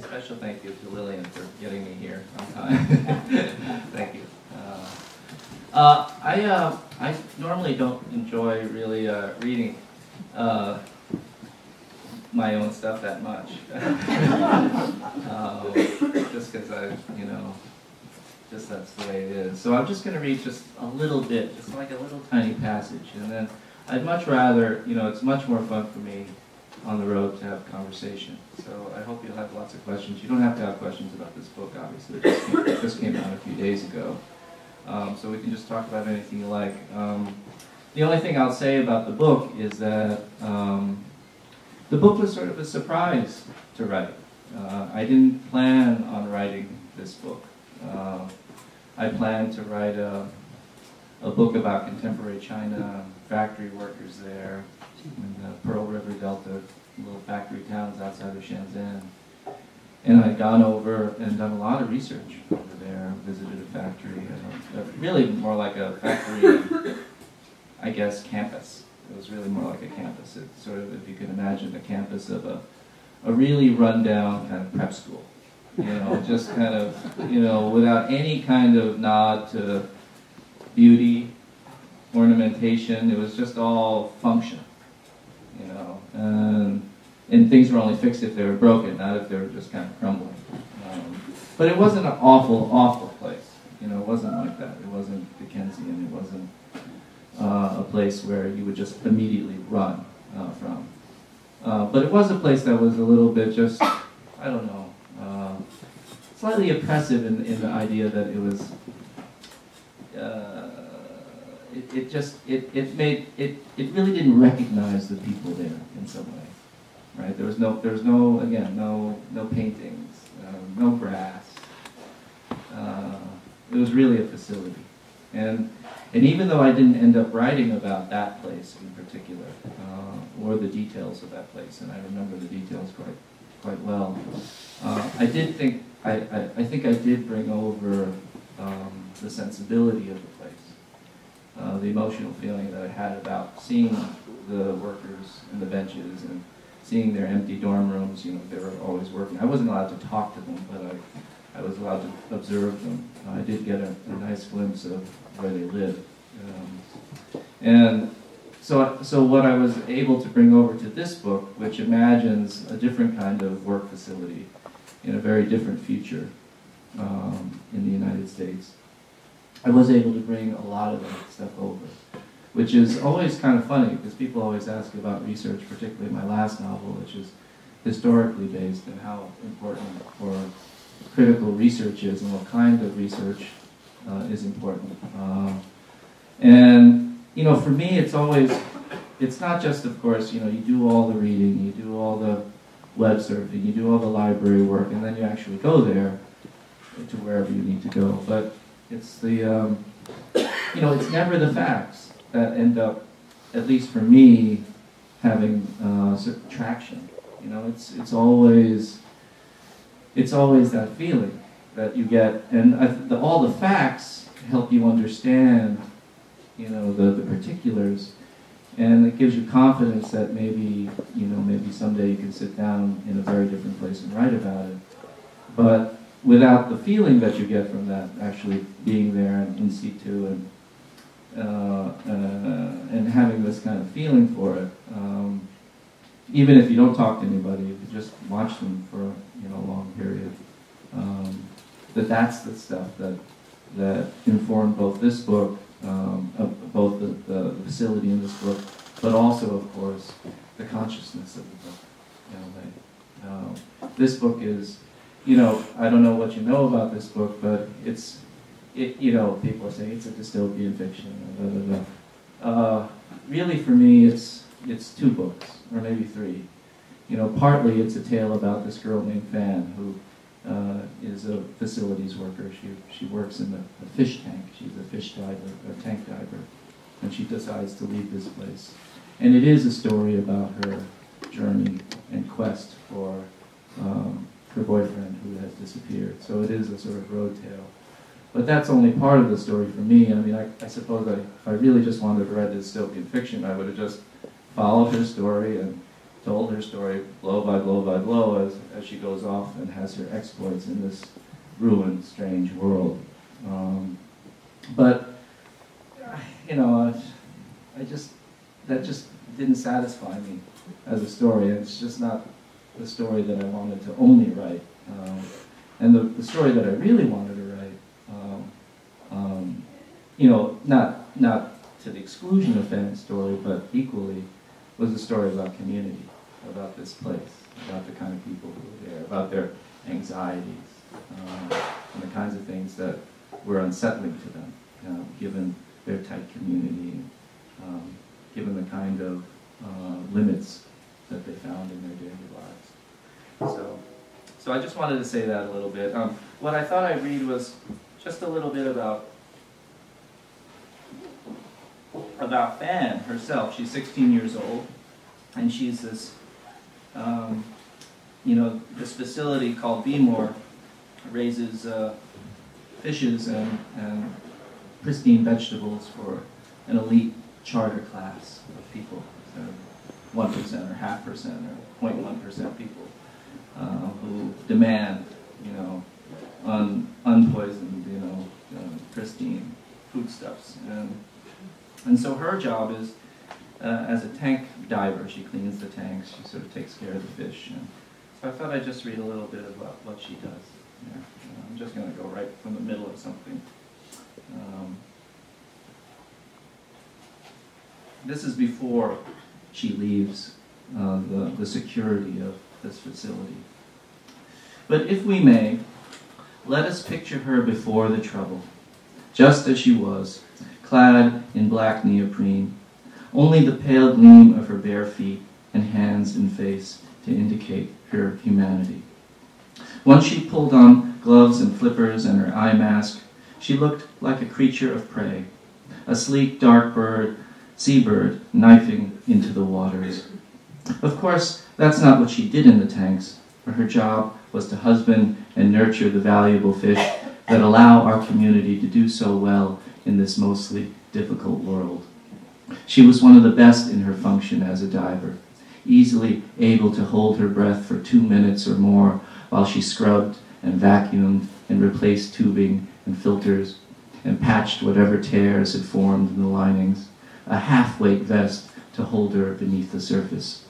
special thank you to Lillian for getting me here on time. Thank you. I normally don't enjoy really reading my own stuff that much. Just because just that's the way it is. So I'm just going to read just a little bit, just like a little tiny passage, and then I'd much rather, it's much more fun for me on the road to have conversation. So I hope you'll have lots of questions. You don't have to have questions about this book, obviously. It just came out a few days ago. So we can just talk about anything you like. The only thing I'll say about the book is that the book was sort of a surprise to write. I didn't plan on writing this book. I planned to write a book about contemporary China, factory workers there, in the Pearl River Delta, little factory towns outside of Shenzhen. And I'd gone over and done a lot of research over there, visited a factory, really more like a factory, I guess, campus. It was really more like a campus. It's sort of, if you can imagine, the campus of a really run-down kind of prep school. Just kind of, without any kind of nod to beauty, ornamentation. It was just all function, and things were only fixed if they were broken, not if they were just kind of crumbling. But it wasn't an awful, awful place. It wasn't like that. It wasn't Dickensian. It wasn't a place where you would just immediately run from. But it was a place that was a little bit just, I don't know, slightly oppressive in the idea that it was, it really didn't recognize the people there in some way, right? There was no again, no paintings, no grass. It was really a facility, and even though I didn't end up writing about that place in particular, or the details of that place, and I remember the details quite well, I think I did bring over the sensibility of the place, the emotional feeling that I had about seeing the workers and the benches and seeing their empty dorm rooms. They were always working. I wasn't allowed to talk to them, but I was allowed to observe them. I did get a nice glimpse of where they lived. And so what I was able to bring over to this book, which imagines a different kind of work facility in a very different future in the United States, I was able to bring a lot of that stuff over, which is always kind of funny because people always ask about research, particularly my last novel, which is historically based, and how important for critical research is and what kind of research is important. And for me, it's not just, of course, you do all the reading, you do all the web surfing, you do all the library work, and then you actually go there to wherever you need to go. But it's the, it's never the facts that end up, at least for me, having traction. It's always that feeling that you get, and all the facts help you understand, the particulars, and it gives you confidence that maybe someday you can sit down in a very different place and write about it. But without the feeling that you get from that, actually being there and in situ and having this kind of feeling for it, even if you don't talk to anybody, if you just watch them for a long period, that's the stuff that informed both this book, both the facility in this book, but also, of course, the consciousness of the book. This book is, I don't know what you know about this book, but people are saying it's a dystopian fiction. Blah, blah, blah. Really, for me, it's two books, or maybe three. Partly it's a tale about this girl named Fan, who is a facilities worker. She works in a fish tank. She's a fish diver, a tank diver, and she decides to leave this place. And it is a story about her journey and quest for her boyfriend who has disappeared. So it is a sort of road tale. But that's only part of the story for me. I mean, I suppose if I really just wanted to write dystopian fiction, I would have just followed her story and told her story blow by blow by blow as she goes off and has her exploits in this ruined, strange world. But, you know, that just didn't satisfy me as a story. It's just not the story that I wanted to only write. And the story that I really wanted to write, you know, not to the exclusion of Fanny's story, but equally was a story about community, about this place, about the kind of people who were there, about their anxieties, and the kinds of things that were unsettling to them, given their tight community, given the kind of limits that they found in their daily lives. So I just wanted to say that a little bit. What I thought I'd read was just a little bit about Fan herself. She's 16 years old, and she's this, you know, this facility called Beemore raises fishes and pristine vegetables for an elite charter class of people, so 1% or 0.5% or 0.1% people who demand, you know, unpoisoned, you know, pristine foodstuffs. And so her job is, as a tank diver, she cleans the tanks, she sort of takes care of the fish. And so I thought I'd just read a little bit about what she does. Yeah. I'm just going to go right from the middle of something. This is before she leaves the security of this facility. But if we may, let us picture her before the trouble, just as she was, clad in black neoprene, only the pale gleam of her bare feet and hands and face to indicate her humanity. Once she pulled on gloves and flippers and her eye mask, she looked like a creature of prey, a sleek dark seabird knifing into the waters. Of course, that's not what she did in the tanks, for her job was to husband and nurture the valuable fish that allow our community to do so well in this mostly difficult world. She was one of the best in her function as a diver, easily able to hold her breath for 2 minutes or more while she scrubbed and vacuumed and replaced tubing and filters and patched whatever tears had formed in the linings, a half-weight vest to hold her beneath the surface.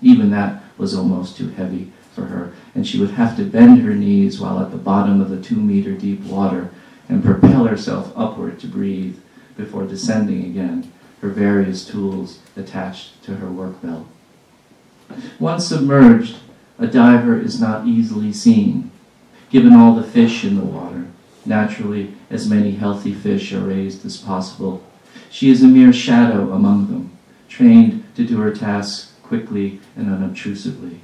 Even that was almost too heavy for her, and she would have to bend her knees while at the bottom of the 2-meter deep water and propel herself upward to breathe before descending again, her various tools attached to her work belt. Once submerged, a diver is not easily seen, given all the fish in the water. Naturally, as many healthy fish are raised as possible. She is a mere shadow among them, trained to do her tasks quickly and unobtrusively.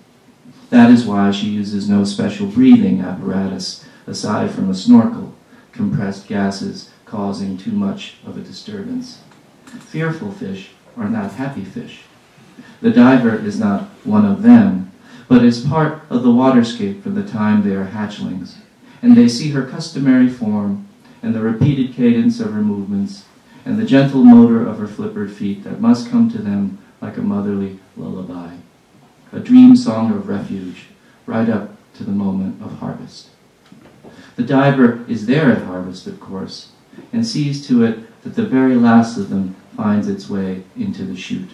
That is why she uses no special breathing apparatus, aside from a snorkel, compressed gases causing too much of a disturbance. Fearful fish are not happy fish. The diver is not one of them, but is part of the waterscape from the time they are hatchlings, and they see her customary form and the repeated cadence of her movements and the gentle motor of her flippered feet that must come to them like a motherly lullaby, a dream song of refuge, right up to the moment of harvest. The diver is there at harvest, of course, and sees to it that the very last of them finds its way into the chute.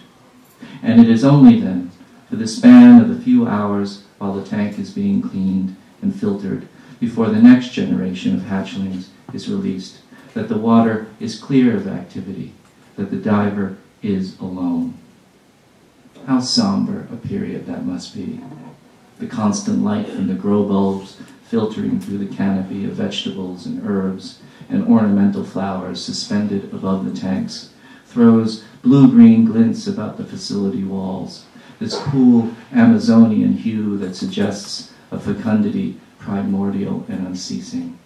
And it is only then, for the span of a few hours while the tank is being cleaned and filtered, before the next generation of hatchlings is released, that the water is clear of activity, that the diver is alone. How somber a period that must be. The constant light from the grow bulbs filtering through the canopy of vegetables and herbs and ornamental flowers suspended above the tanks throws blue-green glints about the facility walls, this cool Amazonian hue that suggests a fecundity primordial and unceasing.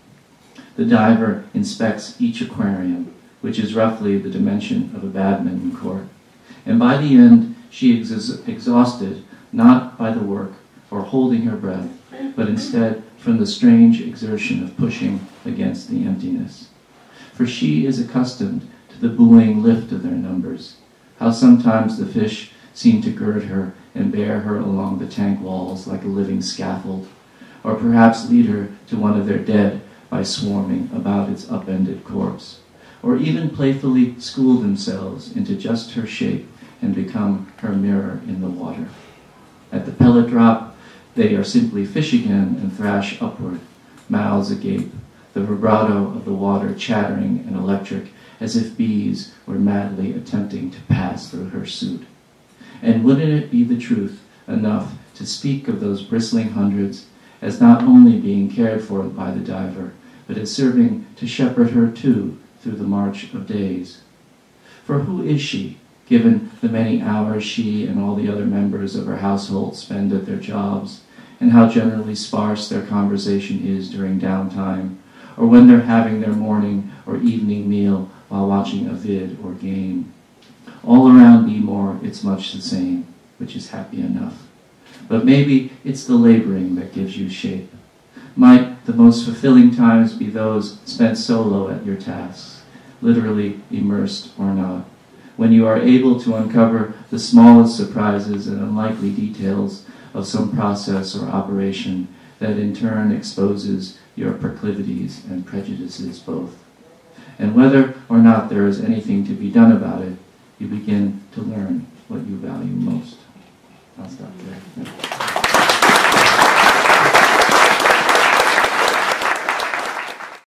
The diver inspects each aquarium, which is roughly the dimension of a badminton court, and by the end she is exhausted not by the work or holding her breath, but instead from the strange exertion of pushing against the emptiness. For she is accustomed to the buoying lift of their numbers, how sometimes the fish seem to gird her and bear her along the tank walls like a living scaffold, or perhaps lead her to one of their dead by swarming about its upended corpse, or even playfully school themselves into just her shape and become her mirror in the water. At the pellet drop, they are simply fish again and thrash upward, mouths agape, the vibrato of the water chattering and electric as if bees were madly attempting to pass through her suit. And wouldn't it be the truth enough to speak of those bristling hundreds as not only being cared for by the diver, but as serving to shepherd her too through the march of days? For who is she, given the many hours she and all the other members of her household spend at their jobs, and how generally sparse their conversation is during downtime, or when they're having their morning or evening meal while watching a vid or game? All around Bmore, it's much the same, which is happy enough. But maybe it's the laboring that gives you shape. Might the most fulfilling times be those spent solo at your tasks, literally immersed or not, when you are able to uncover the smallest surprises and unlikely details of some process or operation that in turn exposes your proclivities and prejudices both. And whether or not there is anything to be done about it, you begin to learn what you value most. I'll stop there.